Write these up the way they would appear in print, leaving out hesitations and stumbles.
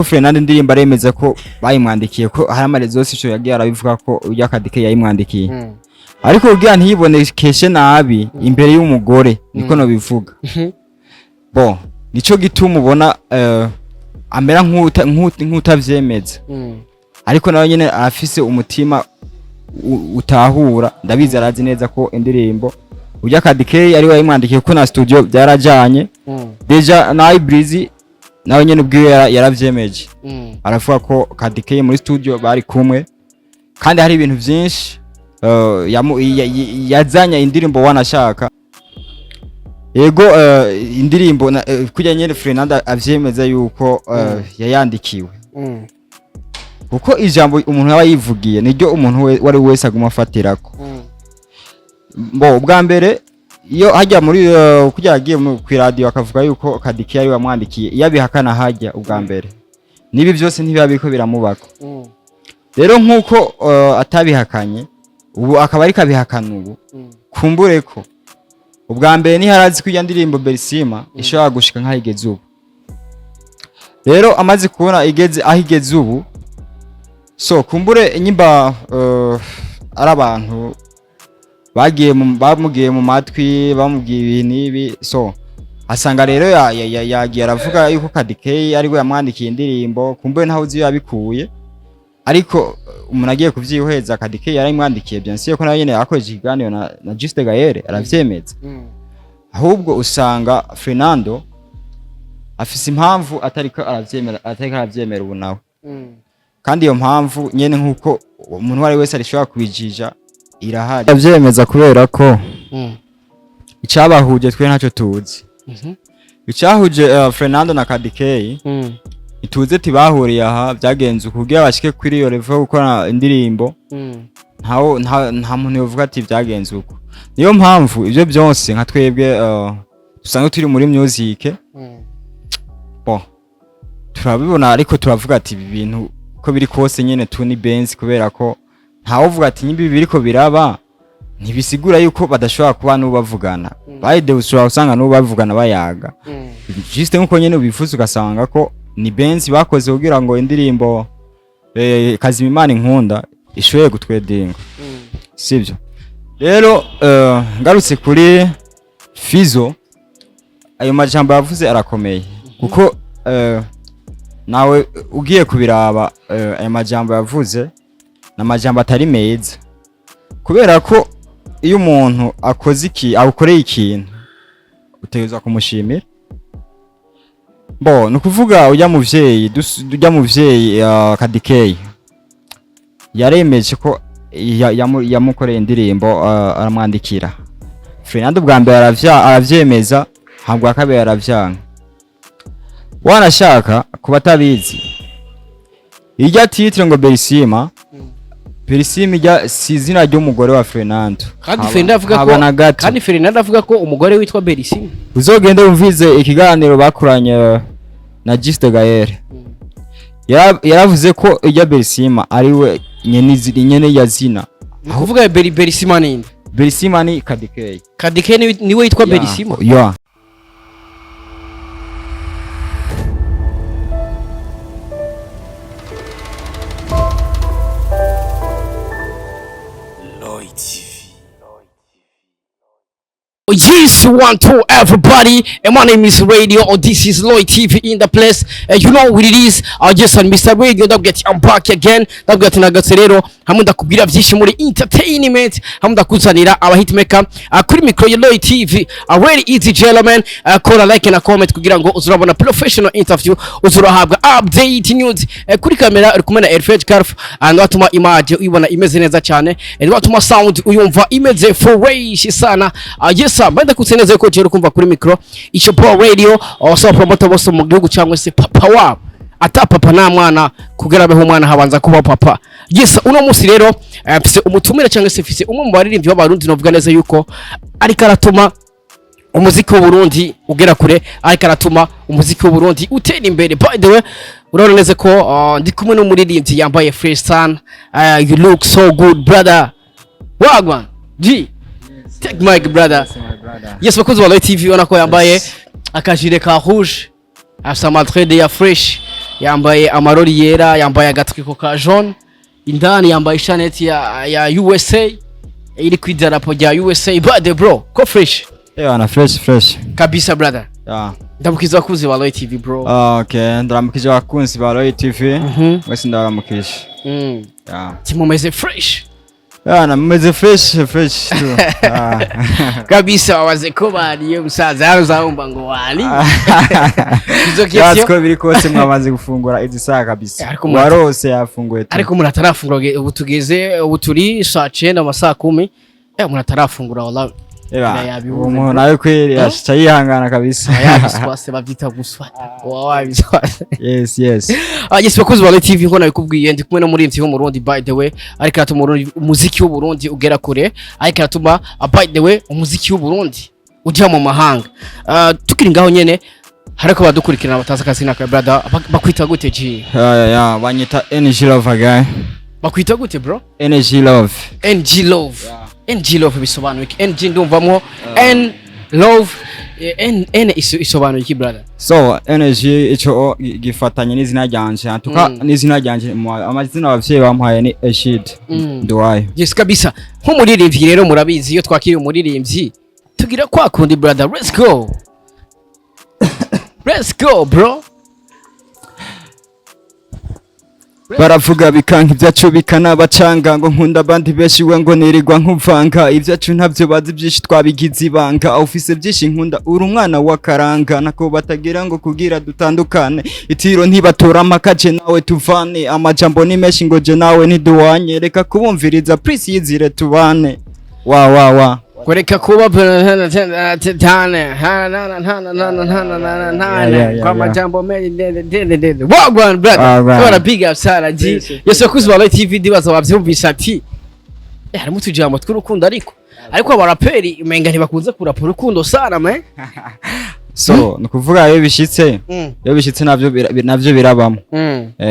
Fernando Indirimbo aremeza ko bayimwandikiye ko hari amarezo yose cyo yagiye arabivuga ko ujya kadike yayimwandikiye ariko ubwo ntibonekeshe nabi imbere y'umugore niko no bivuga bo nico gituma ubona amera nk'utavyemeza ariko nawe nyene afise umutima utahura ndabizi arazi neza ko indirimbo ujya kadike ari wayimwandikiye ko na studio byarajanye deja na Breezy nawe nyene ubwiwe yaravyemeje aravuga ko kadike muri studio bari kumwe kandi hari ibintu byinshi yazanya indirimbo wanashaka yego indirimbo kujya nyene Fernando avyemeza yuko yayandikiwe kuko ijambo umuntu yaba yivugiye niryo umuntu wari wese aguma afatirako bo ubwa mbere iyo hajya muri kujya yagiye ku radio akavuga yuko kadike ari wamwandikiye yabihakana hajya ubwa mbere nibi byose ntibabiko biramubako rero nkuko atabihakanye ubu akaba ari kabihakana ubu kumbure ko ubwa mbere ni harazi ko indirimbo Bellissima ishobora gushika nk'ahigeze ubu rero amaze kubona igeze ahigeze ubu so kumbure nyimba ari abantu bamugiye mu matwi bamubwiye ibintu ibi so asanga rero yagiye aravuga yuko kadike ari we yamwandikiye indirimbo kumbure ntaho uzi yabikuye ariko umuntu agiye kuvyihweza kadike yarimwandikiye byansiye ko nawe nyene yakoze ikiganiro na Juste Gaël aravyemeza ahubwo usanga Fernando afise impamvu atariko aravyemera ubu nawe kandi iyo mpamvu nyene nkuko umuntu wari wese arishobora kubijija irahari avyemeza kubera ko icabahuje twe ntacyo tuzi icahuje Fernando na kadike ituze tibahuriye aha byagenze kugira bashike kuri iyo level gukora indirimbo nta muntu yovuga ati byagenze uko niyo mpamvu ivyo byose nka twebwe dusanga turi muri music bo turabibona ariko turavuga ati ibi bintu ko biri kose nyene tuni benzi kubera ko ntawo uvuga ati nyimbi biriko biraba ntibisigura yuko badashobora kuba n'ubavugana bayide usura usanga n'ubavugana bayaga juste nkuko nyene ubifuza ugasanga ko ni benzi bakoze kugira ngo indirimbo Kazimimana inkunda ishoye gutwedinga sivyo rero ngarutse kuri Fizo ayo majambo yavuze arakomeye kuko nawe ugiye kubiraba ayo majambo yavuze na majambo atari meza kubera ko iyo umuntu akoze awukoreye ikintu utegezwa kumushimira bo nukuvuga ujya muvyeyi kadike yaremeje ko yamukoreye indirimbo aramwandikira Fernando bwa mbere aravyemeza ntabwo akabera aravyanga wanashaka kubatabizi ijya titre ngo Bellissima ijya sizina ry'umugore wa Fernando kandi Fernando avuga ko umugore witwa Bellissima uzogende umvize ikiganiro bakuranye na Juste Gaël yaravuze ko ijya Bellissima ari we nyene yazina kuvuga Bellissima ninde Bellissima ni kadike niwe yitwa Bellissima yeah. Yes, 1, 2, everybody, and my name is Radio, or this is Loy TV in the place. You know what it is, just on Mr. Radio, I'm back again, Nagaserero, Hamunda Kubira Vishimuri Entertainment, Hamunda Kuzanira, our hitmaker, kuri mikro ya Loy TV, a very easy gentleman, call a like and a comment, kugirango uzurabona professional interview, uzurahabwa update news, kuri kamera, rukumena airfage curve, and watuma image, uyibona imeze neza cyane, and watuma sound, uyumva imeze fresh sana, yes, banda kuseneza ko jero kumva kuri micro ico Pro Radio also promoter bose mu gihugu cyangwa se papa wa ata papa na mwana kugera beho mwana habanza kuba papa yes uno musi rero mfise umutumira cyangwa se mfise umwe mu baririmbyi b'abarundi novuga neza yuko ari karatuma umuziki w'u Burundi ugera kure ari karatuma umuziki w'u Burundi utera imbere by the way urabona neza ko ndi kumwe n'umuririmbyi yambaye fresh sun you look so good brother wagwan G take mic brother. Yes, bakozi wa Loy TV ona ko yambaye akajire ka rouge afisa maltré de ya fresh yambaye amarori yera, yambaye agatwiko ka jaune, indani yambaye ishaneti ya USA iri ku idarapo rya USA. Bade bro, ko fresh? Na fresh kabisa brother. Ndamukiza bakunzi ba Royal TV bro. Okay, ndamukiza bakunzi ba Royal TV. Wese ndaramukisha. Timumeze fresh. Nameze fresh tu. Kabisa waze ko bariye musaza yaruzahumba ngo wali. Izo kiyo ko biri kose mwamaze gufungura izi saa kabisa. Warose yafunguye tu. Ariko umuntu atarafungura ubu tugeze ubu turi saa 9 amasaha 10. Umuntu atarafungura wallahi. Umuntu nawe kweri ashica yihangana kabisa. Yabiswase bavyita guswa. Wabiswase. Yes. Yes bakuzi ba TV ngo nabikubwiye ndi kumwe no muri mvyo mu Burundi by the way. Ariko atuma umuziki w'u Burundi ugera kure. Ariko atuma by the way umuziki w'u Burundi ujya mu mahanga. Tukiri ngaho nyene hariko badukurikirana bataza kasina ka brother bakwita gute ji? Banyita NG Love guy. Bakwita gute bro? NG Love. NG Love bisobanuye iki? NG ndumvamwo N Love N isobanuye iki brother? So energy ico gifatanye n'izina ryanje atuka n'izina ryanje amazina abavyeyi bampaye ni Eshid Ndwaye. Yes kabisa. Nk'umuririmbyi rero murabizi iyo twakiriye umuririmbyi tugira kwa kundi brother. Let's go bro. Baravuga bikanka ibyacu bikana bacanga ngo nkunda bandi beshi we ngo nirirwa nkuvanga ibyacu ntavyo bazi byinshi twabigize ibanga office byinshi nkunda uri umwana wa karanga nako batagira ngo kugira dutandukane itiro ntibatora makaje nawe tuvane amajambo ni meshi ngo je nawe ntiduwanye reka kubumviriza please yizire tubane wa kureka kuba tane kwa majambo mengi wagwan brother ora big up sara ji yose kuzwa Royal TV dibaza wavyumvisa ati harimo tujambo tw'urukundo ariko abaraperi umenga ntibakunze kurapa urukundo sana man. So nukuvuga iyo bishitse navyo birabamo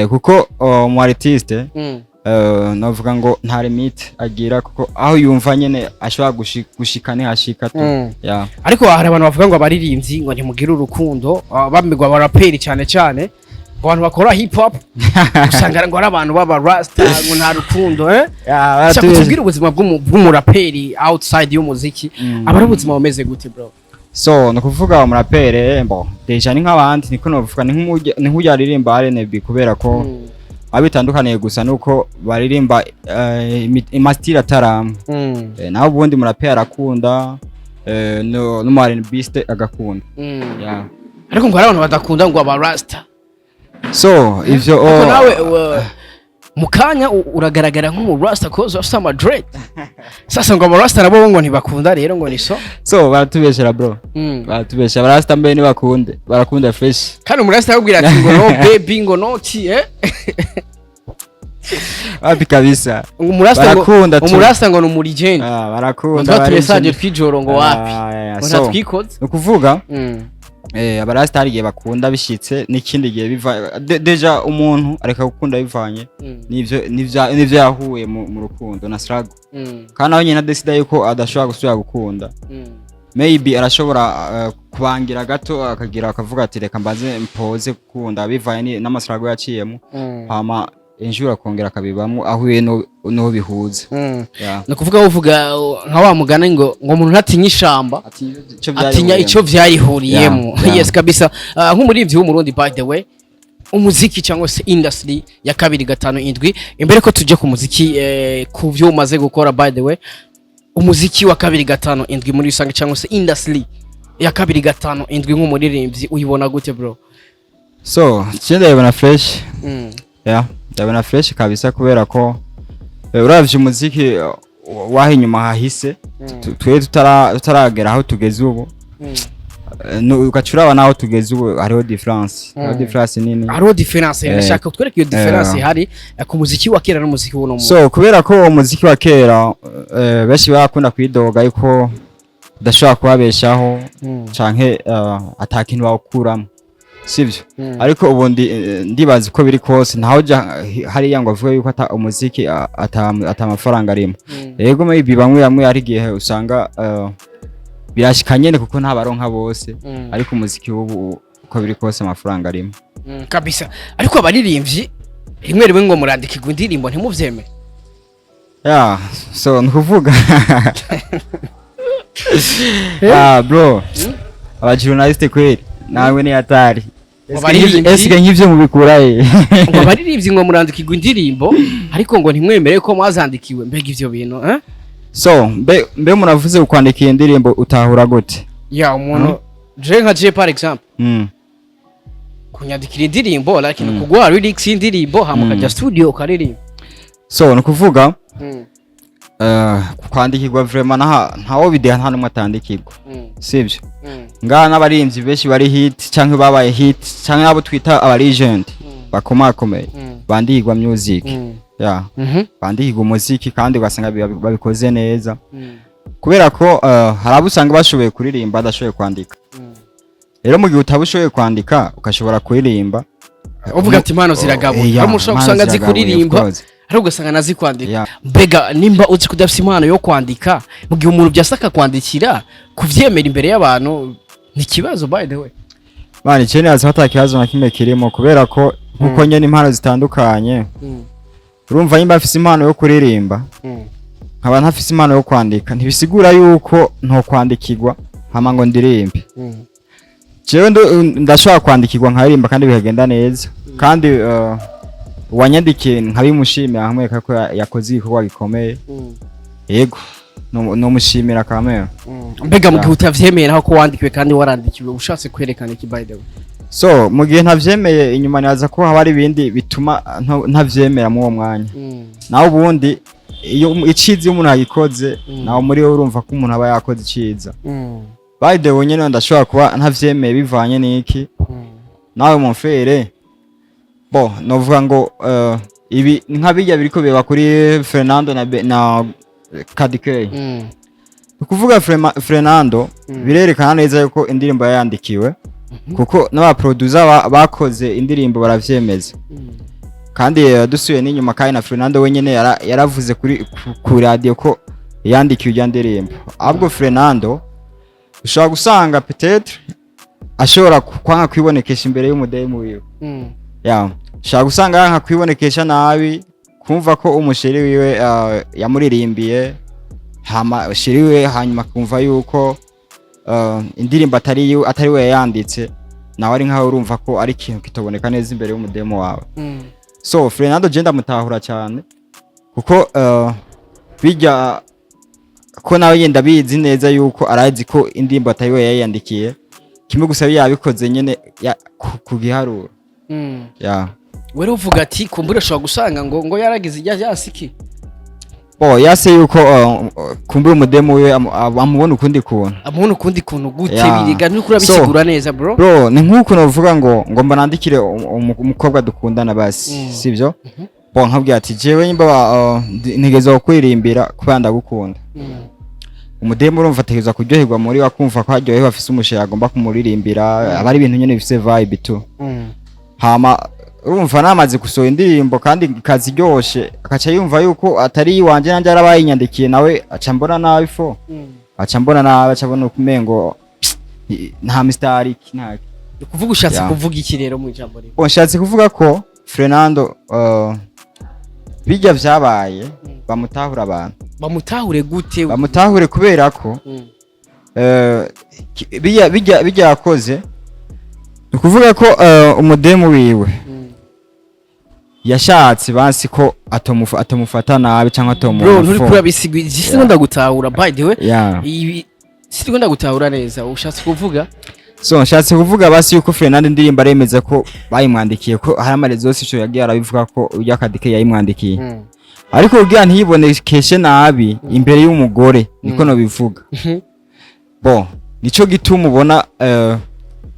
kuko mu artiste navuga ngo nta limit agira kuko aho yumva nyene ashobora gushika ni hashika tu. Ariko hari abantu bavuga ngo abaririmbyi ngo ntimugira urukundo bamigwa abaraperi cyane abantu bakora hip hop usanga ngo ari abantu baba rasta ngo nta rukundo cyakutubwira ubuzima bw'umuraperi outside y'umuziki abari ubuzima bumeze gute bro? So nukuvuga umuraperi deja ni nk'abandi niko novuga ni nk'ujya aririmba R&B kubera ko abitandukaniye gusa nuko baririmba imastira taram naho ubundi muraperi arakunda no mu R&B agakunda. Ariko ngo abantu badakunda ngo aba rasta. So ivyo nawe mukanya uragaragara nk'umu rasta cause of some dread. Sasa ngo aba rasta nabo ngo ntibakunda rero ngo ni so baratubeshera bro. Baratubeshera barasta mbe ni barakunda fresh. Kandi umurasta yabwira ati ngo no baby ngo no ki Wapi kabisa. Umurasta ngo numuri jeni. Barakunda. Ngo message twijoro ngo wapi. Ngo twikoze. Nukuvuga abarasta harigiye bakunda bishitse n'ikindi gihe biva deja umuntu areka gukunda bivanye nivyo yahuye mu rukundo na struggle. Kandi aho nyina decide yuko adashobora gusubira gukunda. Maybe arashobora kubangira gato akavuga ati reka mbaze mpoze gukunda bivanye n'amasrago yaciyemo hama injura kongera kabibamwe ahuye no bihuza. No kuvuga uvuga nka wa mugana ngo umuntu natinya ishamba atinya ico vyarihuriyemo. Yes kabisa. Nk'umurivyi w'umurundi by the way umuziki cyangwa se industry ya 257 imbere ko tuje ku muziki ku byo umaze gukora by the way umuziki wa 257 muri rusange cyangwa se industry ya 257 nk'umuririmbyi uyibona gute bro? So cyenda yabona fresh. Ndabona fresh kabisa kubera ko uravye umuziki wahe nyuma hahise twe tutaragera aho tugeze ubu ukacuraba naho tugeze ubu hariho difference nini. Hariho difference ndashaka kutwereka iyo difference hari ku muziki wa kera n'umuziki w'uno. So kubera ko umuziki wa kera beshi bakunda kwidoga yuko udashobora kubabeshaho canke atakintu bawukuramo sivyo. Ariko ubundi ndibaza ko biri kose ntaho hari yango avuga yuko umuziki atamafaranga arimo. Yego maybe bamwe ari gihe usanga birashikanye kuko nta baronka bose ariko umuziki ubu uko biri kose amafaranga arimo kabisa ariko abaririmbyi rimwe ngo murandikirwa indirimbo ntimuvyemere so nkuvuga bro abajournaliste kweli nawe ni hatari Eske nk'ivyo mubikuraye ngo abaririmbyi ngo murandikirwa indirimbo ariko ngo ntimwemere ko mwazandikiwe mbega ivyo bintu so mbe munavuze ukwandika indirimbo utahura gute umuntu je nka je par exemple kunyandikira indirimbo lakini kugwa lyrics indirimbo hamukaja studio ukaririmba so nukuvuga kwandikirwa vraiment ntawo bideha nta numwe atandikirwa sivyo ngaha n'abarimvyi benshi bari hit canke babaye hit canke abo twita aba legend bakomakomeye bandikirwa music bandikirwa umuziki kandi ugasanga babikoze neza kubera ko hari abo usanga bashoboye kuririmba adashoboye kwandika rero mu gihe utabushoboye kwandika ukashobora kuririmba uvuga ati impano ziragabura umushaka usanga zikuririmba ari ugasanga nazi kwandika mbega nimba uzi kudafite impano yo kwandika mu gihe umuntu byasaka kwandikira kuvyemera imbere y'abantu ni kibazo by the way bani cyane azata kibazo na kimwe kirimo kubera ko nkuko nyene impano zitandukanye urumva nimba afite impano yo kuririmba nkaba ntafite impano yo kwandika ntibisigura yuko nto kwandikirwa hama ngo ndirimbe jewe ndashobora kwandikirwa nkaririmba kandi bikagenda neza kandi wanyandikiye nkabimushimira hamwe kako yakoze igikorwa gikomeye yego no mushimira kamera mbega mu gihe utavyemera aho ko wandikiwe kandi warandikiwe ushatse kwerekana iki by the way so mu gihe ntavyemeye inyuma naza ko haba ari ibindi bituma ntavyemera mu uwo mwanya naho ubundi iyo icizi umuntu agikoze naho muri we urumva ko umuntu aba yakoze iciza by the way nyene ndashobora kuba ntavyemeye bivanye n'iki nawe mu mfere novuga ngo ibi nk'abijya biriko biba kuri Fernando na KDK ukuvuga Fernando birerekana neza yuko indirimbo yayandikiwe kuko n'aba producer bakoze indirimbo baravyemeza kandi dusuye n'inyuma kandi na Fernando wenyene yaravuze ku radio ko yandikiwe ijya ndirimbo ahubwo Fernando ushobora gusanga peut-être ashobora kwanga kwibonekesha imbere y'umudemu wiwe shaka gusanga yanka kwibonekesha nabi kumva ko umusheri wiwe yamuririmbiye hama sheri wiwe hanyuma kumva yuko indirimbo atari we yanditse nawe ari nkaho urumva ko ari ikintu kitoboneka neza imbere y'umudemo wawe so Fernando je ndamutahura cyane kuko bijya ko nawe yenda bizi neza yuko arazi ko indirimbo atari we yayandikiye kimwe gusa yabikoze nyene ku giharuro wera uvuga ati kumbura shobora gusanga ngo yaragize ijya jasiki yase yuko kumbura umudemo we amubona ukundi kuntu gute biriga nuko urabisigura neza bro ni nkuko novuga ngo mba nandikire umukobwa dukundana basi sivyo nkabwiye ati jewe nyimba ntegeza kwirimbira kuba ndagukunda umudemo urumva ategeza kuryoherwa muri wakumva ko aryohewe afise umushe agomba kumuririmbira abari ibintu nyene bifise vibe tu hama urumva namaze gusohora indirimbo kandi kazi ryoshe akaca yumva yuko atari wanje nanje arabayinyandikiye nawe aca mbona nabi aca mbona ukumengo nta mistari kinaki kuvuga ushatse kuvuga iki rero mu ijambo rero nshatse kuvuga ko Fernando bijya vyabaye bamutahura abantu bamutahure gute bamutahure kubera ko bijya yakoze ukuvuga ko umudemu wiwe yashatse bansi ko atomufata nabi cyangwa bro nturi kurabisigwa isi ndagutahura by the way ibi siri ndagutahura neza ushatse kuvuga so nshatse kuvuga basi yuko Fernando indirimbo aremeza ko bayimwandikiye ko hari amarezo yose cyo yagiye arabivuga ko ujya KDK yayimwandikiye ariko ugiye ntibonekeshe nabi imbere y'umugore niko no bivuga nico gituma ubona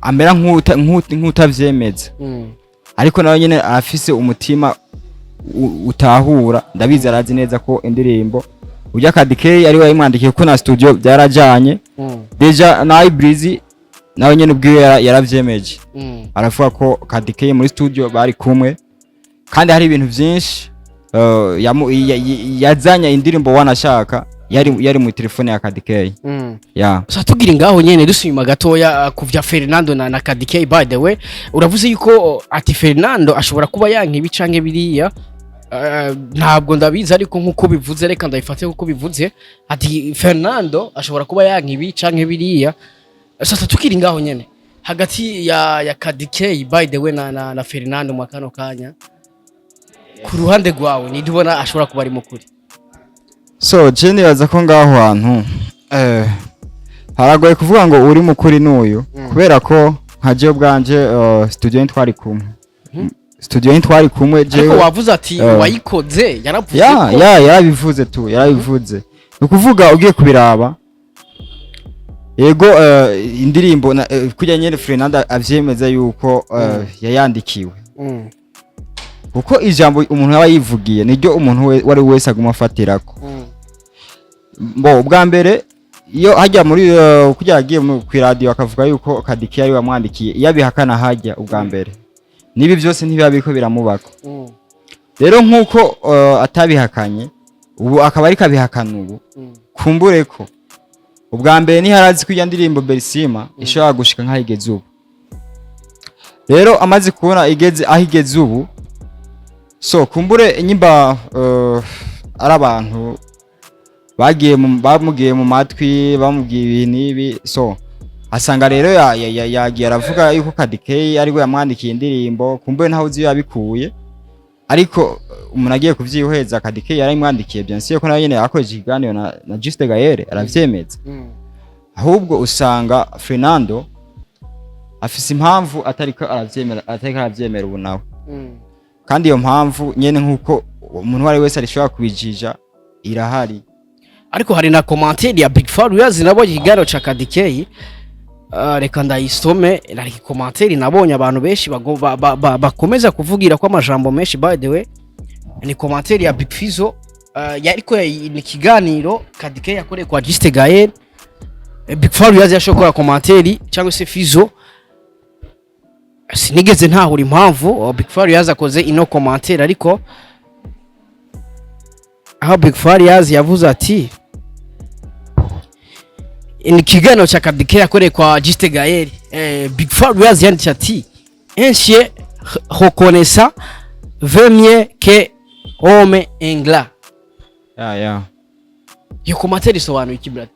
amera nk'utavyemeza ariko nawe nyene afise umutima utahura ndabizi arazi neza ko indirimbo ujya KDK ari we yayimwandikiye ko na studio byarajanye deja na Breezy nawe nyene ubwiwe yaravyemeje aravuga ko KDK muri studio bari kumwe kandi hari ibintu byinshi yazanya indirimbo wanashaka yari mu telefone ya KDK. Yeah. So tugira ngaho nyene dusubima gatoya kuvya Fernando na KDK. By the way uravuze yuko ati Fernando ashobora kuba yankibi canke biriya ntabwo ndabizi ariko nkuko bivuze reka ndayifate kuko bivuze ati Fernando ashobora kuba yankibi canke biriya. So tugira ngaho nyene hagati ya KDK by the way na Fernando mu kano kanya ku ruhande rwawe nidubona ashobora kuba ari mukuri. So Jenny yaza ko ngaho hantu haragoye kuvuga ngo uri mukuri n'uyu kubera ko nkaje ubwanje studio ntwari kumwe. Studio ntwari kumwe je. Ariko wavuze ati wayikoze yaravuze ko yarabivuze tu yarabivuze. Ukuvuga ugiye kubiraba yego indirimbo kujya nyene Fernando avyemeza yuko yayandikiwe. Kuko ijambo umuntu aba yivugiye niryo umuntu wari wese aguma afatirako. Bo ubwa mbere iyo hajya muri kujya yagiye ku radio akavuga yuko KDK yari wamwandikiye yabihakana hajya ubwa mbere nibi byose ntibiba biko biramubako. Rero nkuko atabihakanye ubu akaba ari kabihakana ubu kumbure ko ubwa mbere ni harazi kujya ndirimbo Bellissima ishobora gushika nk'ahigeze ubu. Rero amaze kubona igeze ahigeze ubu so kumbure nyimba ari abantu bamugiye mu matwi bamubwiye nibi so asanga rero yagiye aravuga yuko KDK ari we yamwandikiye indirimbo kumbure ntaho uzi yabikuye ariko umuntu agiye kuvyihweza KDK yarimwandikiye byansiye ko nayo nyene yakoze ikiganiro na Juste Gaël aravyemeza. Ahubwo usanga Fernando afise impamvu atariko aravyemera ubu nawe. Kandi iyo mpamvu nyene nkuko umuntu wari wese arishobora kubijija irahari. Ariko hari na commentaire ya Big Farious nabonye igaro cha KDK reka ndayisome ari commentaire nabonye abantu benshi bakomeza kuvugira ko amajambo menshi. By the way ni commentaire ya Big Fizo yariko ni kiganiro KDK yakoreye kwa Juste Gaël. Big Farious yashokora commentaire cyangwa se Fizo sinigeze ntahura impamvu Big Farious akoze ino commentaire ariko aho Big Farious yavuze ati ni kiganiro cha KDK yakoreye kwa Juste Gaël. Big Farious yanditse ati un chien reconnaissant veut mieux que homme ingrat. Yeah. Yo commentaire isobanuye iki brother?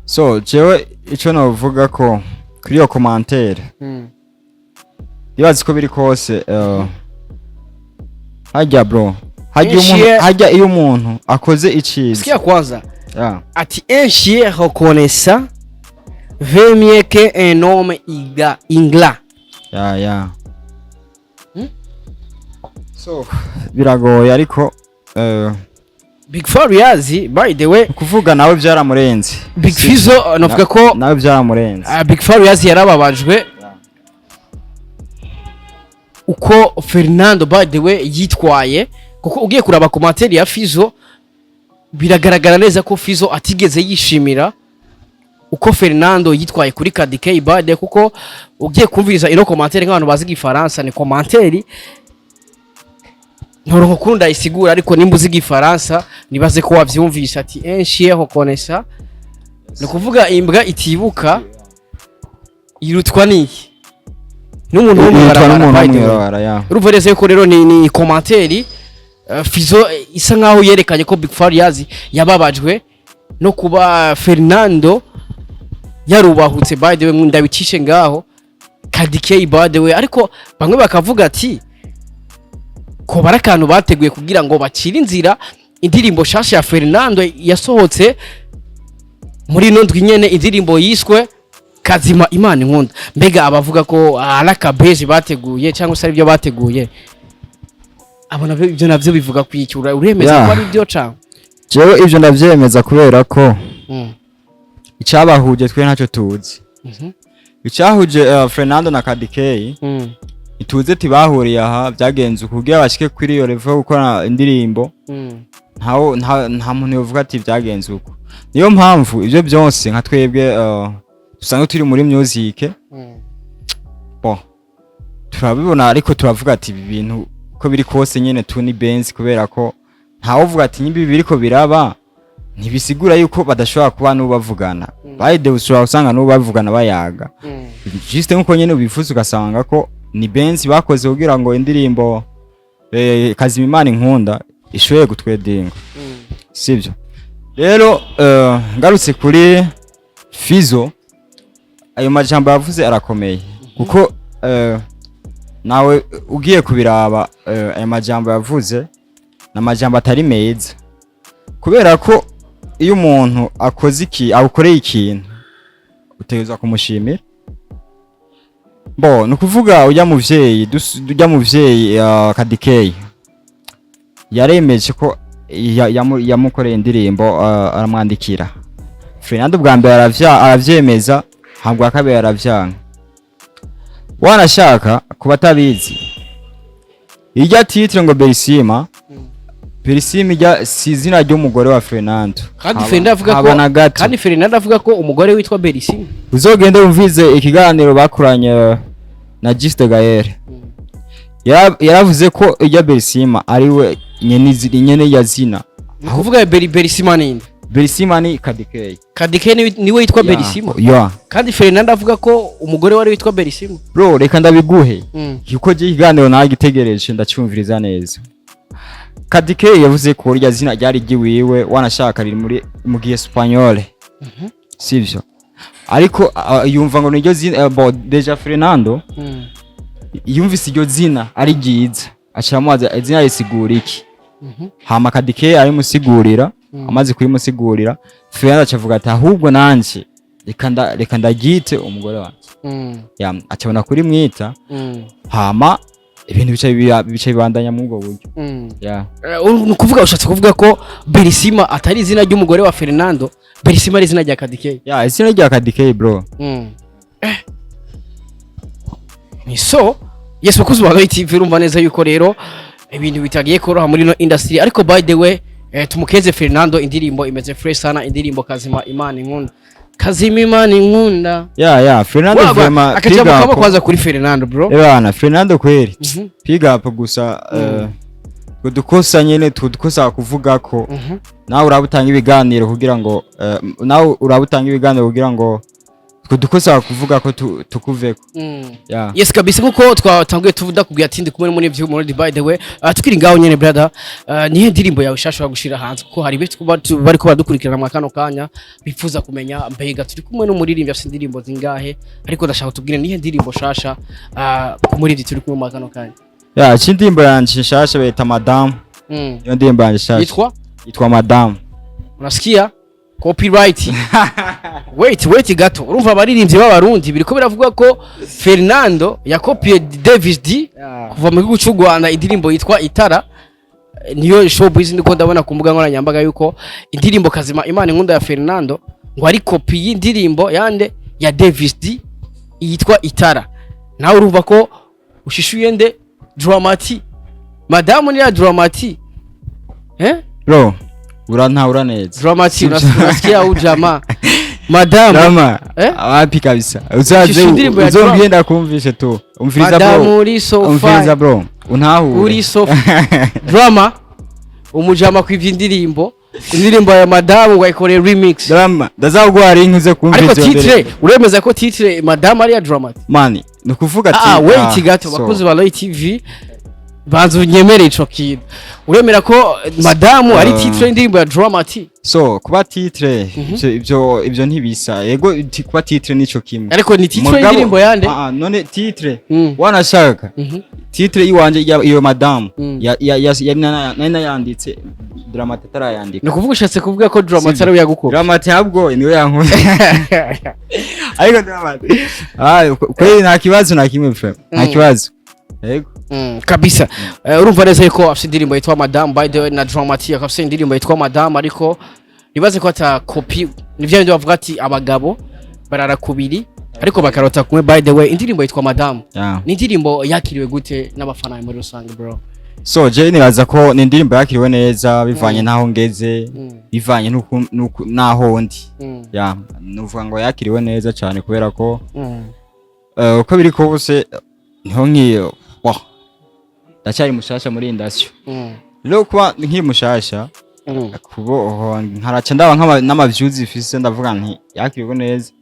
So jewe ico navuga ko kuri yo commentaire Dibazi ko biri kose hajya bro hajya iyo umuntu akoze iciza. Sikia kwanza ati un chien reconnaissant veut mieux que un homme ingrat. Yeah. So biragoye ariko Big Farious by the way kuvuga nawe byaramurenze. Big Fizo navuga ko nawe byaramurenze. Big Farious yarababajwe uko Fernando by the way yitwaye kuko ugiye kuraba commentaire ya Fizo biragaragara neza ko Fizo atigeze yishimira uko Fernando yitwaye kuri KDK bade kuko ugiye kumviriza ino commentaire nk'abantu bazi igifaransa ni commentaire ntoronko kurunda isigura ariko nimbuzi igifaransa nibaze ko wavyumvisha ati un chien reconnaissant no kuvuga imbwa itibuka irutwa niki n'umuntu w'umubarabara uruvereze ko rero ni commentaire Fizo isa nkaho yerekanye ko Big Farious yababajwe no kuba Fernando yarubahutse by the way ndabicishe ngaho KDK by the way ariko bamwe bakavuga ati ko barakantu bateguye kugira ngo bacire inzira indirimbo shasha ya Fernando yasohotse muri nondwi nyene indirimbo yiswe Kazima Imana inkunda. Mbega abavuga ko alakabeje bateguye cyangwa se ari byo bateguye abona ibyo navyo bivuga kwicyura uremeza ko ari byo cyangwa jewe ibyo ndavyemeza kubera ko icabahuje twe ntacyo tuzi. Icahuje Fernando na KDK ituze tibahuriye aha byagenze kugira bashike kuri iyo level gukora indirimbo nta muntu yovuga ati byagenze uko. Niyo mpamvu ibyo byose nka twebwe dusanga turi muri music turabibona ariko turavuga ati ibi bintu ko biri kose nyene tuni benz kubera ko ntawo vuga ati nyibi biriko biraba ntibisigura yuko badashobora kuba n'ubavugana bayide ushobora usanga n'ubavugana bayaga juste nkuko nyene ubifuza ugasanga ko ni benzi bakoze kugira ngo indirimbo kazima Imana inkunda ishoye gutwedinga sivyo rero ngarutse kuri Fizo ayo majambo yavuze arakomeye kuko nawe ugiye kubiraba ayo majambo yavuze na majambo atari meza kubera ko iyo umuntu akoze awukoreye ikintu utegeza kumushimira bo nukuvuga ujya muvyeyi Kadikei yaremeje ko yamukoreye indirimbo aramwandikira Fernando bwa mbere aravyemeza ntabwo akabera aravyanga wanashaka kuba tabizi irya titre ngo Bellissima ijya si izina ry'umugore wa Fernando kandi Fernando avuga ko umugore witwa Bellissima uzogende umvize ikiganiro bakuranye na Juste Gaël yaravuze ko irya Bellissima ariwe nyene ya zina kuvuga Bellissima ninde Bellissima ni Kadikei niwe yitwa Bellissima kandi Fernando avuga ko umugore wari witwa Bellissima bro reka ndabiguhe yuko je ikiganiro nagitegereje ndacyumviriza neza Kadikei yavuze ko irya zina ryari giwiwe wanashaka riri mu Giespanyol sivyo ariko yumva ngo niryo zina deja Fernando yumvise iryo zina ari ryiza acamuza izina risigura iki hama Kadikei ari musigurira amaze kuyimusigurira Fernando acavuga ati ahubwo nanje reka ndagite umugore wanje acabona kuri mwita hama ibintu bica bibandanya mu ubwo buryo nukuvuga ushatse kuvuga ko Bellissima atari izina ry'umugore wa Fernando Bellissima ari izina rya Kadikei izina rya Kadikei bro ni so yes bakuzi wa TV urumva neza yuko rero ibintu bitagiye koroha muri no industry ariko by the way tumukeze Fernando indirimbo imeze fresh sana indirimbo kazima Imana inkunda Fernando vema akajambo kaba kwanza kuri Fernando bro bana Fernando kweli pick up gusa dukosa nyene tudukosa kuvuga ko nawe urabutanga ibiganiro kugira ngo dukosa kuvuga ko tukuveko yes kabisa nkuko twatanguye tuvuda kubwira ati ndi kumwe muri ivyo muri by the way tukiri ngaho nyene brother nihe ndirimbo yawe shashwa gushira hanze kuko hari beti bari ko badukurikirana mu kano kanya bifuza kumenya mbega turi kumwe no muririmbyi afite indirimbo zingahe ariko ndashaka tubwire nihe ndirimbo shasha muri ivyo turi kumwe mu kano kanya chindimbo yanje shasha beta Madame yo ndimbo yanje shasha yitwa Madame unasikia copyright wait gato urumva abaririmbyi b'abarundi biriko biravuga ko Fernando yakopie Davis D kuva mu gihugu cy'u Rwanda indirimbo yitwa Itara niyo showbiz ndiko ndabona ku mbuga nkoranyambaga yuko indirimbo kazima Imana inkunda ya Fernando ngo ari copy y'indirimbo yande ya Davis D yitwa Itara nawe urumva ko ushishuye nde Dramati Madame ni ya Dramati bro ura neza Dramati unasikia ujama Madame wapi kabisa uzombiyenda kumvishe tu umviriza bro untahure uri so drama umujama kwivya indirimbo ya Madame waikore remix drama ndazagwara inkuze kumvisha ariko titre uremeza ko titre Madame ari ya Dramati mani nukuvuga wait gato bakuzi ba Light TV banzu nyemere ico kintu uremera ko Madame ari titre indirimbo ya Dramati so kuba titre ivyo ntibisa yego kuba titre nico kimwe ariko ni titre indirimbo yande none titre wanashaka titre iwanje iyo Madame nana yanditse Dramati tarayandika nukuvuga ushatse kuvuga ko Dramati ari yagukora Dramati habwo niwe yankunda ariko Dramati kweli nta kibazo na kimwe frère nta kibazo yego kabisa urumva neza yuko afite indirimbo yitwa Madame by the way na Dramati afite indirimbo yitwa Madame ariko nibaze ko ata copy nivyo byo bavuga ati abagabo barara kubiri ariko bakarota kumwe by the way indirimbo yitwa Madame ni indirimbo yakiriwe gute n'abafana muri rusange bro so je nibaza ko ni indirimbo yakiriwe neza bivanye naho ngeze bivanye naho ndi nuvuga ngo yakiriwe neza cyane kubera ko uko biri kose niho nkiyo ndacyari mushasha muri industry rero kuba nkiri mushasha kubo nkaraca ndaba n'ama views ifise ndavuga nti yakiriwe neza.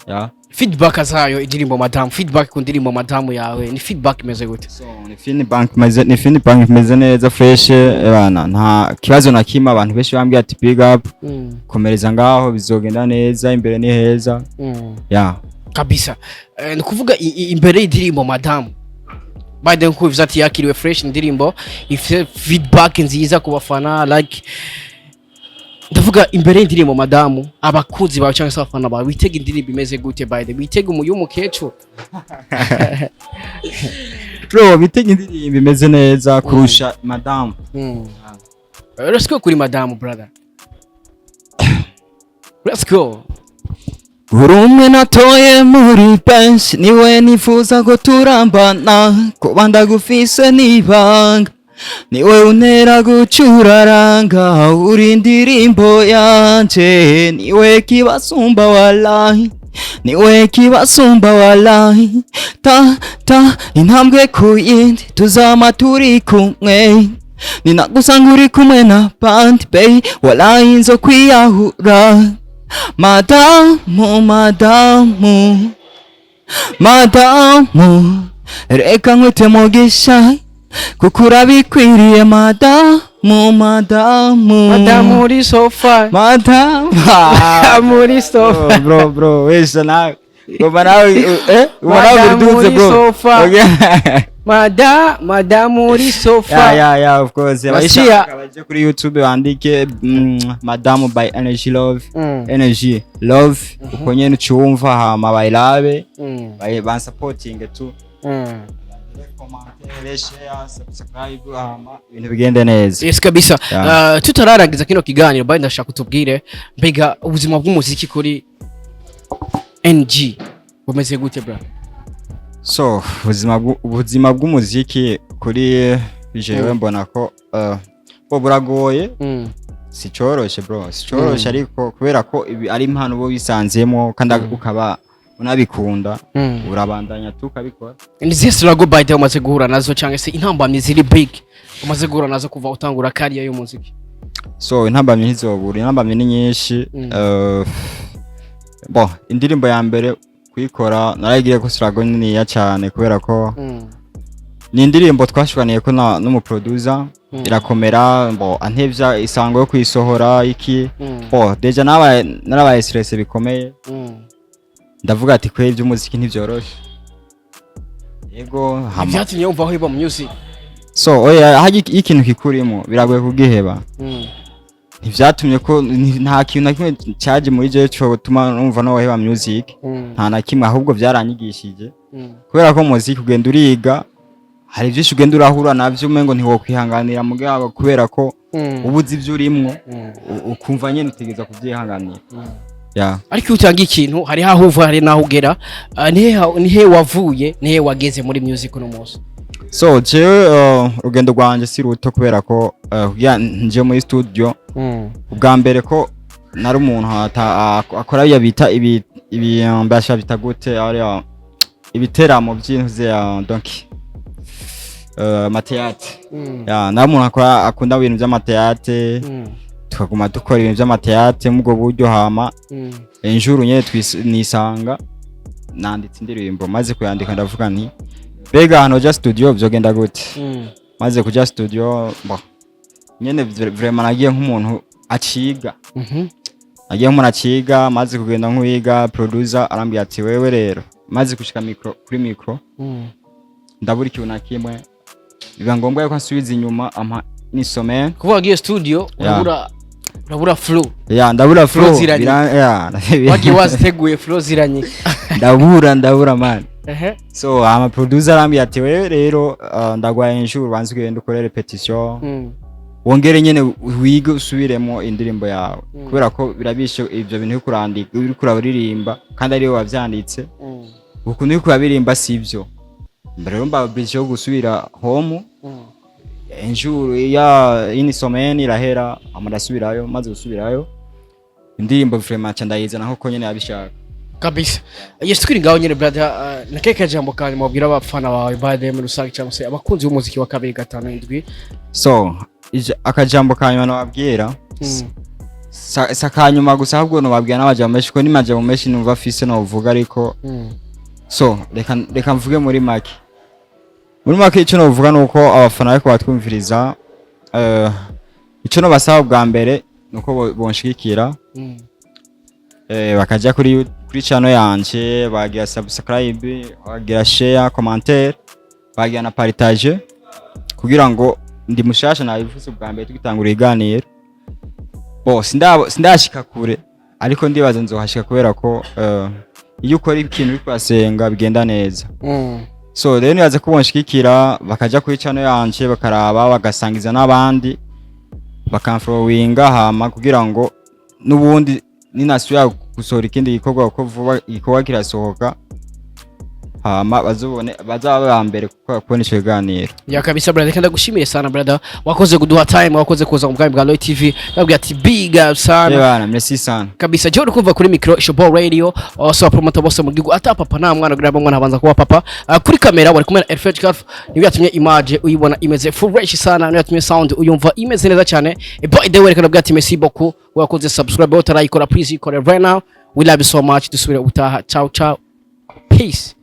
Ya feedback zayo indirimbo Madame, feedback ku ndirimbo Madame yawe ni feedback imeze gute? So ni feedback imeze neza fresh bana, nta kibazo na kimwe. Abantu benshi bambwiye ati big up, komereza ngaho bizogenda neza, imbere ni heza. Ya kabisa. Ni kuvuga imbere y'indirimbo Madame, by the way ati yakiriwe fresh indirimbo ifite feedback nziza ku bafana, like ndavuga imbere y'indirimbo Madame, abakuzi bawe cyangwa se abafana bawe witega indirimbo imeze gute? By the witega umukecuru bro, bitega indirimbo imeze neza kurusha Madame. Let's go kuri Madame brother. Let's go. Urumwe natoye muri bench, niwe nifuza ko turambana, kuba ndagufise nibanga, niwe untera gucuraranga, uri indirimbo yanje, niwe kibasumba wallahi, niwe kibasumba wallahi, ta intambwe ku yindi tuzama turi kumwe, ninagusanga uri kumwe na band bay, wallahi nzo kwiyahura. Madamu, reka nkwite mugisha kuko urabikwiriye Madamu uri sofa, muri sofa. Bro wesha nawe uri sofa. Madamu uri sofa. Yeah, of course. Baje kuri YouTube bandike Madamu by Energy Love. Energy Love. Uko nyene cyumva hama bayirabe. Ba supporting tu. Comment, share, subscribe hama ibintu bigende neza. Yes kabisa. Tutararangiza kino kiganiro bari ndashaka kutubwire mbega ubuzima bw'umuziki kuri NG bumeze gute bro? So ubuzima bw'umuziki kuri jewe mbona ko buragoye. Si cyoroshe bro, si cyoroshe ariko kubera ko ari impano bo bisanzemo kandi ukaba unabikunda urabandanya tukabikora. Nizihe struggle by the umaze guhura nazo cyangwa se intambamye ziri big umaze guhura nazo kuva utangura career y'umuziki? So intambamye ntizobura, intambamye ni nyinshi. Indirimbo ya mbere kuyikora naragiye ko struggle nini cyane kubera ko ni indirimbo twashwaniye ko n'umuproducer irakomera, antevya isango yo kwisohora iki. Deja narabaye stress bikomeye. Ndavuga ati kwe by'umuziki ntivyoroshe. Yego hama byatumye umva aho iba mu music. So haji ikintu kikurimo biragoye kugiheba. Ntivyatumye ko nta kintu na kimwe cyaje muri je cyo gutuma numva no waheba music. Nta na kimwe, ahubwo byaranyigishije. Kubera ko muziki ugenda uriga, hari byinshi ugenda urahura navyo umengo ntiwokwihanganira mugabo kubera ko ubuzi ibyo urimwo ukumva nyene utegeza kuvyihanganira. Ariko utanga ikintu hari aho uva hari naho ugera, nihe wavuye nihe wageze muri music no munsi? So jewe urugendo rwanje si ruto kubera ko nje muri studio ubwa mbere ko nari umuntu akora bita ibiyambasha bita gute ari ibiteramo by'intuze donc mateyate. Na umuntu akunda ibintu by'amateyate, tukaguma dukora ibintu by'amateyate mu bwo buryo hama injuru nyene nisanga nanditse indirimbo, maze kuyandika ndavuga nti bega hano just studio byogenda gute. Maze kuja studio nyene vraiment nagiye nk'umuntu aciga. Nagiye nk'umuntu aciga, maze kugenda nk'uwiga, producer arambye ati wewe rero maze kushika kuri micro ndabura ikintu na kimwe, biba ngombwa yuko nsubiza inyuma ampa nisomeye kuvuga agiye studio urabura flow. Ndabura flow. Wagiye waziteguye flow ziranye. ndabura man. So ama producer arambye ati wewe rero ndagwaye injuru banze kugenda ukore repetition, wongere nyene wige usubiremo indirimbo yawe kubera ko birabishe ivyo bintu kurandika uri kurabiririmba kandi ari wavyanditse ukuntu uri kurabiririmba sivyo. Mbere mba bridge yo gusubira home injuru ya inisomeni irahera amadasubirayo, maze gusubirayo indirimbo vraiment cyandayiza naho ko nyene yabishaka kabisa. Yes twiri ngaho nyene brother, nakeka jambo kandi mubwira abafana bawe bade mu rusange cyangwa se abakunzi b'umuziki wa 257. So akajambo kanyuma nababwira sakanyuma gusa ahubwo no babwira n'abajama menshi ko nimajama menshi numva afise no uvuga ariko so reka mvuge muri make icyo no uvuga nuko abafana ariko batwumviriza icyo no basaba bwa mbere nuko bonshikira bakaja kuri channel yanje bagira subscribe bagira share commentaire bagira na partage kugira ngo ndi mushasha nabivuze bwa mbere tugitangura iganiro sindashika kure ariko ndibaza nzohashika kubera ko iyo ukora ikintu bikwasenga bigenda neza so rero nibaze kubonshikira bakaja kuri channel yanje bakaraba bagasangiza n'abandi bakamfollowinga hama kugira ngo nubundi ninasubira gusohora ikindi gikorwa ko vuba igikorwa kirasohoka hama bazaba bambere kubona ico kiganiro ya kabisa brother kandi ndagushimiye sana brother wakoze kuduha time wakoze kuza mu bwami bwa Loy TV nabwiye ati big up sana bana merci sana kabisa je uri kuri micro Showboy Radio so promoter bose mu gihugu ata papa nta mwana kugira mwana abanza kuba papa kuri kamera wari kumena Elfred Calf niyo yatumye image uyibona imeze fresh sana niyo yatumye sound uyumva imeze neza cyane by the way kandi nabwiye ati merci beaucoup wakoze subscribe utarayikora please ikore right now we love you so much dusubire utaha ciao ciao peace.